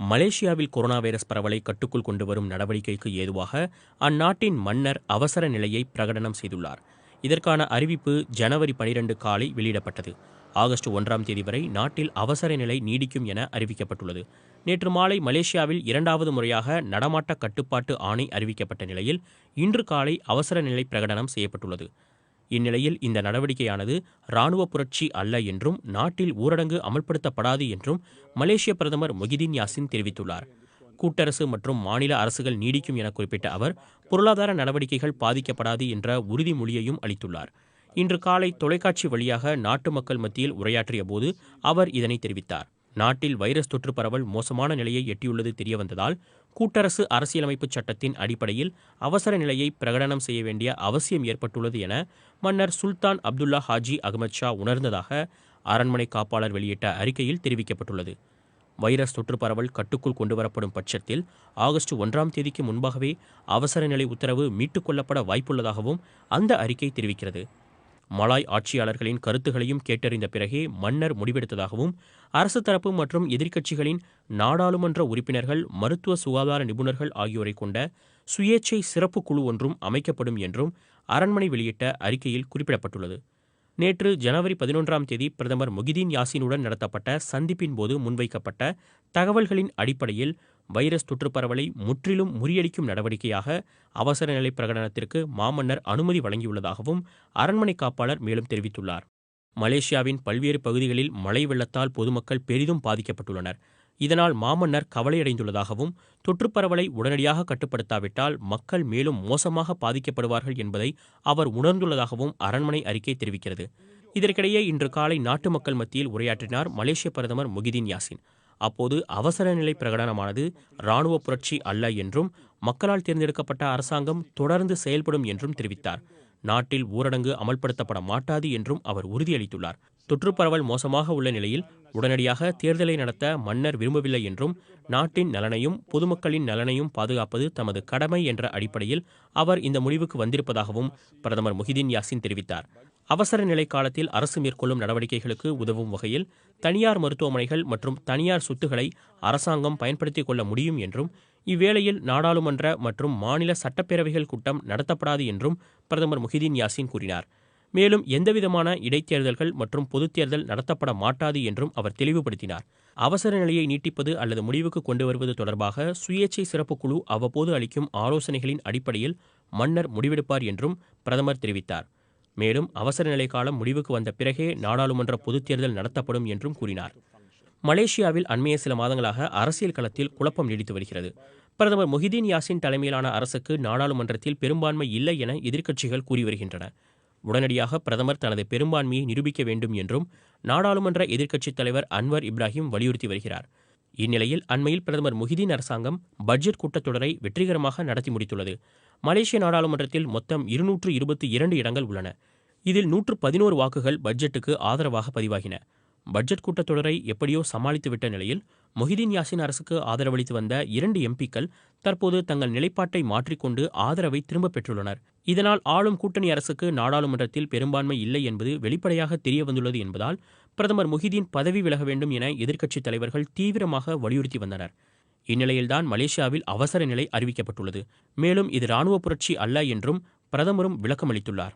மலேசியாவில் corona virus பரவலை கட்டுக்குள் கொண்டு வரும் நடவடிக்கைக்கு ஏதுவாக அந்நாட்டின் மன்னர் அவசர நிலையை பிரகடனம் செய்துள்ளார். இதற்கான அறிவிப்பு ஜனவரி 12 காலை வெளியிடப்பட்டது. ஆகஸ்ட் 1ஆம் தேதி வரை நாட்டில் அவசர நிலை நீடிக்கும் என அறிவிக்கப்பட்டுள்ளது. நேற்று மாலை மலேசியாவில் இரண்டாவது முறையாக நடமாட்ட கட்டுப்பாட்டு ஆணை அறிவிக்கப்பட்ட நிலையில் இன்று காலை அவசர நிலை பிரகடனம் செய்யப்பட்டுள்ளது. இந்நிலையில் இந்த நடவடிக்கையானது இராணுவ புரட்சி அல்ல என்றும் நாட்டில் ஊரடங்கு அமல்படுத்தப்படாது என்றும் மலேசிய பிரதமர் மொஹிதீன் யாசின் தெரிவித்துள்ளார். கூட்டரசு மற்றும் மாநில அரசுகள் நீடிக்கும் என குறிப்பிட்ட அவர் பொருளாதார நடவடிக்கைகள் பாதிக்கப்படாது என்ற உறுதிமொழியையும் அளித்துள்ளார். இன்று காலை தொலைக்காட்சி வழியாக நாட்டு மக்கள் மத்தியில் உரையாற்றிய போது அவர் இதனை தெரிவித்தார். நாட்டில் வைரஸ் தொற்று பரவல் மோசமான நிலையை எட்டியுள்ளது தெரியவந்ததால் கூட்டரசு அரசியலமைப்பு சட்டத்தின் அடிப்படையில் அவசர நிலையை பிரகடனம் செய்ய வேண்டிய அவசியம் ஏற்பட்டுள்ளது என மன்னர் சுல்தான் அப்துல்லா ஹாஜி அகமது ஷா உணர்ந்ததாக அரண்மனை காப்பாளர் வெளியிட்ட அறிக்கையில் தெரிவிக்கப்பட்டுள்ளது. வைரஸ் தொற்று பரவல் கட்டுக்குள் கொண்டுவரப்படும் பட்சத்தில் ஆகஸ்ட் 1ஆம் தேதிக்கு முன்பாகவே அவசர நிலை உத்தரவு மீட்டுக் கொள்ளப்பட வாய்ப்புள்ளதாகவும் அந்த அறிக்கை தெரிவிக்கிறது. மலாய் ஆட்சியாளர்களின் கருத்துகளையும் கேட்டறிந்த பிறகே மன்னர் முடிவெடுத்ததாகவும் அரசு தரப்பு மற்றும் எதிர்க்கட்சிகளின் நாடாளுமன்ற உறுப்பினர்கள், மருத்துவ சுகாதார நிபுணர்கள் ஆகியோரை கொண்ட சுயேச்சை சிறப்பு குழு ஒன்றும் அமைக்கப்படும் என்றும் அரண்மனை வெளியிட்ட அறிக்கையில் குறிப்பிடப்பட்டுள்ளது. நேற்று ஜனவரி 11ஆம் தேதி பிரதமர் மொஹிதீன் யாசினுடன் நடத்தப்பட்ட சந்திப்பின் போது முன்வைக்கப்பட்ட தகவல்களின் அடிப்படையில் வைரஸ் தொற்று பரவலை முற்றிலும் முறியடிக்கும் நடவடிக்கையாக அவசர நிலை பிரகடனத்திற்கு மாமன்னர் அனுமதி வழங்கியுள்ளதாகவும் அரண்மனை காப்பாளர் மேலும் தெரிவித்துள்ளார். மலேசியாவின் பல்வேறு பகுதிகளில் மழை வெள்ளத்தால் பொதுமக்கள் பெரிதும் பாதிக்கப்பட்டுள்ளனர். இதனால் மாமன்னர் கவலையடைந்துள்ளதாகவும் தொற்றுப் பரவலை உடனடியாக கட்டுப்படுத்தாவிட்டால் மக்கள் மேலும் மோசமாக பாதிக்கப்படுவார்கள் என்பதை அவர் உணர்ந்துள்ளதாகவும் அரண்மனை அறிக்கை தெரிவிக்கிறது. இதற்கிடையே இன்று காலை நாட்டு மக்கள் மத்தியில் உரையாற்றினார் மலேசிய பிரதமர் மொஹிதீன் யாசின். அப்போது அவசர நிலை பிரகடனமானது இராணுவ புரட்சி அல்ல என்றும் மக்களால் தேர்ந்தெடுக்கப்பட்ட அரசாங்கம் தொடர்ந்து செயல்படும் என்றும் தெரிவித்தார். நாட்டில் ஊரடங்கு அமல்படுத்தப்பட மாட்டாது என்றும் அவர் உறுதியளித்துள்ளார். தொற்றுப் பரவல் மோசமாக உள்ள நிலையில் உடனடியாக தேர்தலை நடத்த மன்னர் விரும்பவில்லை என்றும் நாட்டின் நலனையும் பொதுமக்களின் நலனையும் பாதுகாப்பது தமது கடமை என்ற அடிப்படையில் அவர் இந்த முடிவுக்கு வந்திருப்பதாகவும் பிரதமர் மொஹிதீன் யாசின் தெரிவித்தார். அவசர நிலை காலத்தில் அரசு மேற்கொள்ளும் நடவடிக்கைகளுக்கு உதவும் வகையில் தனியார் மருத்துவமனைகள் மற்றும் தனியார் சொத்துக்களை அரசாங்கம் பயன்படுத்திக் கொள்ள முடியும் என்றும் இவ்வேளையில் நாடாளுமன்ற மற்றும் மாநில சட்டப்பேரவைகள் கூட்டம் நடத்தப்படாது என்றும் பிரதமர் மொஹிதீன் யாசின் கூறினார். மேலும் எந்தவிதமான இடைத்தேர்தல்கள் மற்றும் பொதுத் தேர்தல் நடத்தப்பட மாட்டாது என்றும் அவர் தெளிவுபடுத்தினார். அவசர நிலையை நீட்டிப்பது அல்லது முடிவுக்கு கொண்டு வருவது தொடர்பாக சுயேச்சை சிறப்பு குழு அவ்வப்போது அளிக்கும் ஆலோசனைகளின் அடிப்படையில் மன்னர் முடிவெடுப்பார் என்றும் பிரதமர் தெரிவித்தார். மேலும் அவசர நிலை காலம் முடிவுக்கு வந்த பிறகே நாடாளுமன்ற பொதுத் தேர்தல் நடத்தப்படும் என்றும் கூறினார். மலேசியாவில் அண்மைய சில மாதங்களாக அரசியல் களத்தில் குழப்பம் நீடித்து வருகிறது. பிரதமர் மொஹிதீன் யாசின் தலைமையிலான அரசுக்கு நாடாளுமன்றத்தில் பெரும்பான்மை இல்லை என எதிர்க்கட்சிகள் கூறி வருகின்றன. உடனடியாக பிரதமர் தனது பெரும்பான்மையை நிரூபிக்க வேண்டும் என்றும் நாடாளுமன்ற எதிர்க்கட்சித் தலைவர் அன்வர் இப்ராஹிம் வலியுறுத்தி வருகிறார். இந்நிலையில் அண்மையில் பிரதமர் மொஹிதீன் அரசாங்கம் பட்ஜெட் கூட்டத்தொடரை வெற்றிகரமாக நடத்தி முடித்துள்ளது. மலேசிய நாடாளுமன்றத்தில் மொத்தம் 222 இடங்கள் உள்ளன. இதில் 111 வாக்குகள் பட்ஜெட்டுக்கு ஆதரவாக பதிவாகின. பட்ஜெட் கூட்டத்தொடரை எப்படியோ சமாளித்துவிட்ட நிலையில் மொஹிதீன் யாசின் அரசுக்கு ஆதரவளித்து வந்த 2 எம்பிக்கள் தற்போது தங்கள் நிலைப்பாட்டை மாற்றிக்கொண்டு ஆதரவை திரும்பப் பெற்றுள்ளனர். இதனால் ஆளும் கூட்டணி அரசுக்கு நாடாளுமன்றத்தில் பெரும்பான்மை இல்லை என்பது வெளிப்படையாக தெரியவந்துள்ளது என்பதால் பிரதமர் மொஹிதீன் பதவி விலக வேண்டும் என எதிர்க்கட்சித் தலைவர்கள் தீவிரமாக வலியுறுத்தி வந்தனர். இந்நிலையில்தான் மலேசியாவில் அவசர நிலை அறிவிக்கப்பட்டுள்ளது. மேலும் இது இராணுவ புரட்சி அல்ல என்றும் பிரதமரும் விளக்கமளித்துள்ளார்.